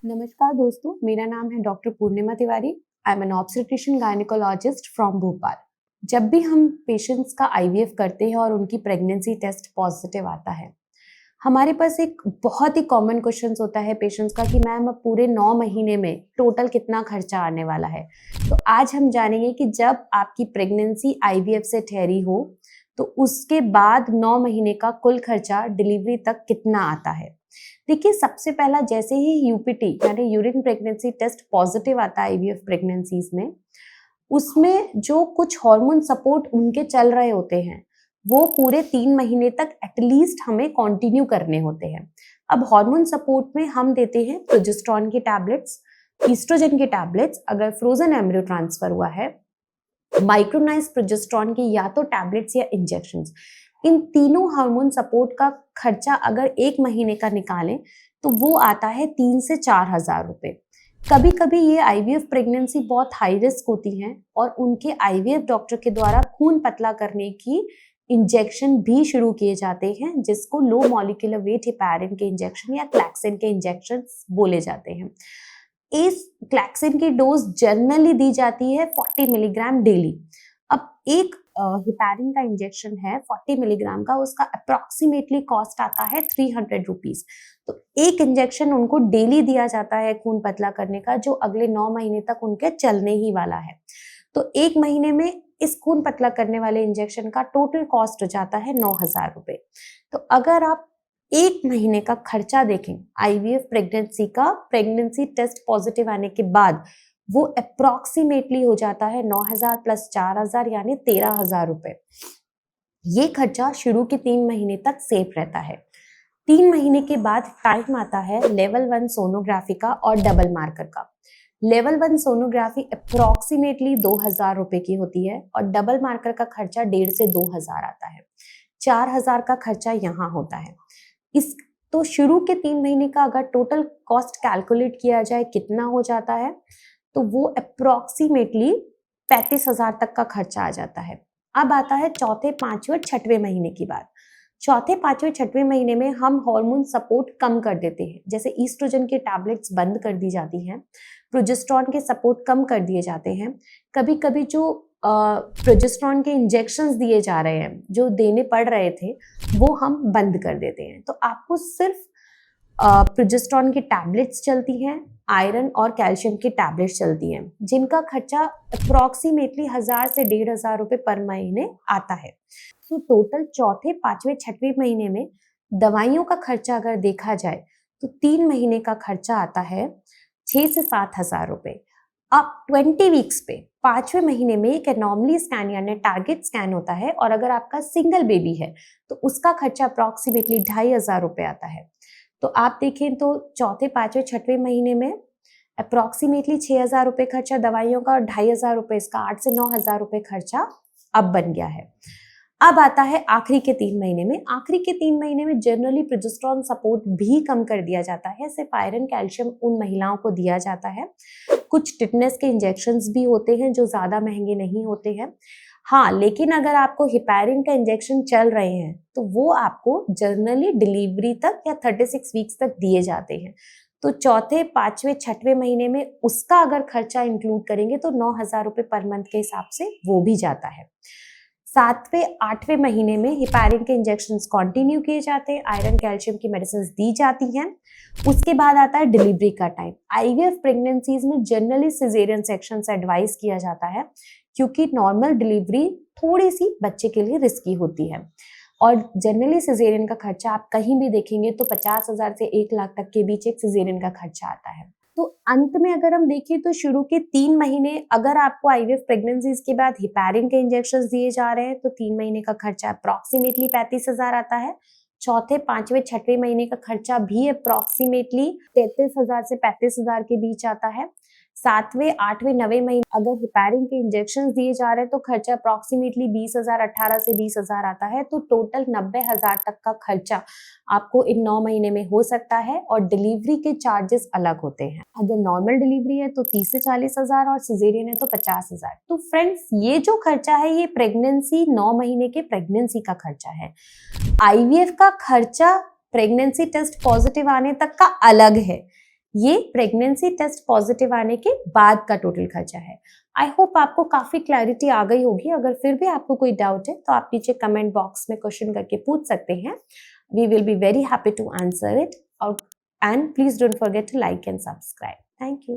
नमस्कार दोस्तों, मेरा नाम है doctor Purnima Tiwari. I am an obstetrician gynaecologist from Bhopal. जब भी हम पेशेंट्स का आईवीएफ करते हैं और उनकी प्रेगनेंसी टेस्ट पॉजिटिव आता है, हमारे पास एक बहुत ही कॉमन क्वेश्चन होता है पेशेंट्स का कि मैम अब पूरे 9 महीने में टोटल कितना खर्चा आने वाला है। तो आज हम जानेंगे कि जब आपकी प्रेगनेंसी आईवीएफ से ठहरी हो तो उसके बाद 9 महीने का कुल खर्चा डिलीवरी तक कितना आता है। देखिए, सबसे पहला जैसे ही यूपीटी यानी यूरिन प्रेगनेंसी टेस्ट पॉजिटिव आता है आईवीएफ प्रेगनेंसीज में, उसमें जो कुछ हार्मोन सपोर्ट उनके चल रहे होते हैं वो पूरे 3 महीने तक एटलीस्ट हमें कंटिन्यू करने होते हैं। अब हार्मोन सपोर्ट में हम देते हैं प्रोजेस्टेरॉन की टैबलेट्स, ईस्ट्रोजन की टैबलेट्स अगर फ्रोजन एम्ब्रियो ट्रांसफर हुआ है, माइक्रोनाइज्ड प्रोजेस्टेरॉन की या तो टैबलेट्स या इंजेक्शंस। इन तीनों हार्मोन सपोर्ट का खर्चा अगर 1 महीने का निकालें तो वो आता है 3 से 4,000 रुपए। कभी कभी ये आईवीएफ प्रेगनेंसी बहुत हाई रिस्क होती हैं और उनके आईवीएफ डॉक्टर के द्वारा खून पतला करने की इंजेक्शन भी शुरू किए जाते हैं, जिसको लो मॉलिक्यूलर वेट हेपारिन के इंजेक्शन या क्लैक्सिन के इंजेक्शन बोले जाते हैं। इस क्लैक्सिन की डोज जनरली दी जाती है 40 मिलीग्राम डेली। अब एक हेपारिन का इंजेक्शन है 40 मिलीग्राम का, उसका अप्रोक्सीमेटली कॉस्ट आता है 300 रुपीज। तो एक इंजेक्शन उनको डेली दिया जाता है खून पतला करने का, जो अगले 9 महीने तक उनके चलने ही वाला है। तो 1 महीने में इस खून पतला करने वाले इंजेक्शन का टोटल कॉस्ट हो जाता है 9,000 रुपए। तो अगर आप 1 महीने का खर्चा देखें आईवीएफ प्रेगनेंसी का, प्रेगनेंसी टेस्ट पॉजिटिव आने के बाद वो अप्रोक्सीमेटली हो जाता है 9,000 प्लस 4,000 यानी 13,000 रुपए। ये खर्चा शुरू के 3 महीने तक सेफ रहता है। 3 महीने के बाद टाइम आता है लेवल 1 सोनोग्राफी का और डबल मार्कर का। लेवल 1 सोनोग्राफी अप्रोक्सीमेटली 2,000 रुपए की होती है और डबल मार्कर का खर्चा 1,500 से 2,000 आता है। 4,000 का खर्चा यहाँ होता है। इस तो शुरू के 3 महीने का अगर टोटल कॉस्ट कैलकुलेट किया जाए कितना हो जाता है, तो वो अप्रोक्सीमेटली 35,000 तक का खर्चा आ जाता है। अब आता है चौथे, पांचवें और छठवें महीने की बात। चौथे, पांचवें, छठवें महीने में हम हार्मोन सपोर्ट कम कर देते हैं, जैसे ईस्ट्रोजन के टैबलेट्स बंद कर दी जाती हैं, प्रोजेस्टेरॉन के सपोर्ट कम कर दिए जाते हैं। कभी कभी जो प्रोजेस्टेरॉन के इंजेक्शंस दिए जा रहे हैं, जो देने पड़ रहे थे, वो हम बंद कर देते हैं। तो आपको सिर्फ प्रोजेस्टेरॉन की टैबलेट्स चलती हैं, आयरन और कैल्शियम की टैबलेट्स चलती हैं, जिनका खर्चा अप्रोक्सीमेटली 1,000 से 1,500 रुपए पर महीने आता है। तो टोटल चौथे, पांचवें, छठवें महीने में दवाइयों का खर्चा अगर देखा जाए तो 3 महीने का खर्चा आता है 6 से 7,000 रुपए। अब 20 वीक्स पे 5वें महीने में एक एनॉमली स्कैन यानी टारगेट स्कैन होता है, और अगर आपका सिंगल बेबी है तो उसका खर्चा अप्रोक्सीमेटली 2,500 रुपए आता है। तो आप देखें तो चौथे, पांचवें, छठवें महीने में अप्रोक्सीमेटली 6,000 रुपए खर्चा दवाइयों का और 2,500 रुपए इसका, 8 से 9,000 रुपए खर्चा अब बन गया है। अब आता है आखिरी के 3 महीने में। आखिरी के 3 महीने में जनरली प्रोजेस्टेरॉन सपोर्ट भी कम कर दिया जाता है, सिर्फ आयरन कैल्शियम उन महिलाओं को दिया जाता है। कुछ टिटनेस के इंजेक्शंस भी होते हैं जो ज्यादा महंगे नहीं होते हैं। हाँ, लेकिन अगर आपको हेपारिन का इंजेक्शन चल रहे हैं तो वो आपको जनरली डिलीवरी तक या 36 वीक्स तक दिए जाते हैं। तो चौथे, पांचवें, छठवें महीने में उसका अगर खर्चा इंक्लूड करेंगे तो 9,000 रुपए पर मंथ के हिसाब से वो भी जाता है। 7वें, 8वें महीने में हेपारिन के इंजेक्शंस कंटिन्यू किए जाते हैं, आयरन कैल्शियम की मेडिसिन दी जाती हैं। उसके बाद आता है डिलीवरी का टाइम। आईवीएफ प्रेगनेंसीज में जनरली सिजेरियन सेक्शन से एडवाइस किया जाता है, क्योंकि नॉर्मल डिलीवरी थोड़ी सी बच्चे के लिए रिस्की होती है, और जनरली सिजेरियन का खर्चा आप कहीं भी देखेंगे तो 50,000 से 1 लाख तक के बीच एक सिजेरियन का खर्चा आता है। तो अंत में अगर हम देखें तो शुरू के 3 महीने अगर आपको आईवीएफ प्रेगनेंसीज के बाद हेपारिन के इंजेक्शंस दिए जा रहे हैं तो 3 महीने का खर्चा अप्रोक्सीमेटली 35,000 आता है। चौथे, पांचवें, छठवें महीने का खर्चा भी अप्रोक्सीमेटली 33,000 से 35,000 के बीच आता है। 7वें 8वें 9वें महीने अगर हेपारिन के इंजेक्शन दिए जा रहे हैं तो खर्चा अप्रॉक्सीमेटली 20,000 18 से 20,000 आता है। तो टोटल 90,000 तक का खर्चा आपको इन 9 महीने में हो सकता है और डिलीवरी के चार्जेस अलग होते हैं। अगर नॉर्मल डिलीवरी है तो 30 से 40,000 और सिजेरियन है तो 50,000। तो फ्रेंड्स, ये जो खर्चा है ये प्रेगनेंसी 9 महीने के प्रेगनेंसी का खर्चा है। आईवीएफ का खर्चा प्रेगनेंसी टेस्ट पॉजिटिव आने तक का अलग है। ये प्रेगनेंसी टेस्ट पॉजिटिव आने के बाद का टोटल खर्चा है। आई होप आपको काफी क्लैरिटी आ गई होगी। अगर फिर भी आपको कोई डाउट है तो आप नीचे कमेंट बॉक्स में क्वेश्चन करके पूछ सकते हैं। We will be very happy to answer it. And please don't forget to like and subscribe. Thank you.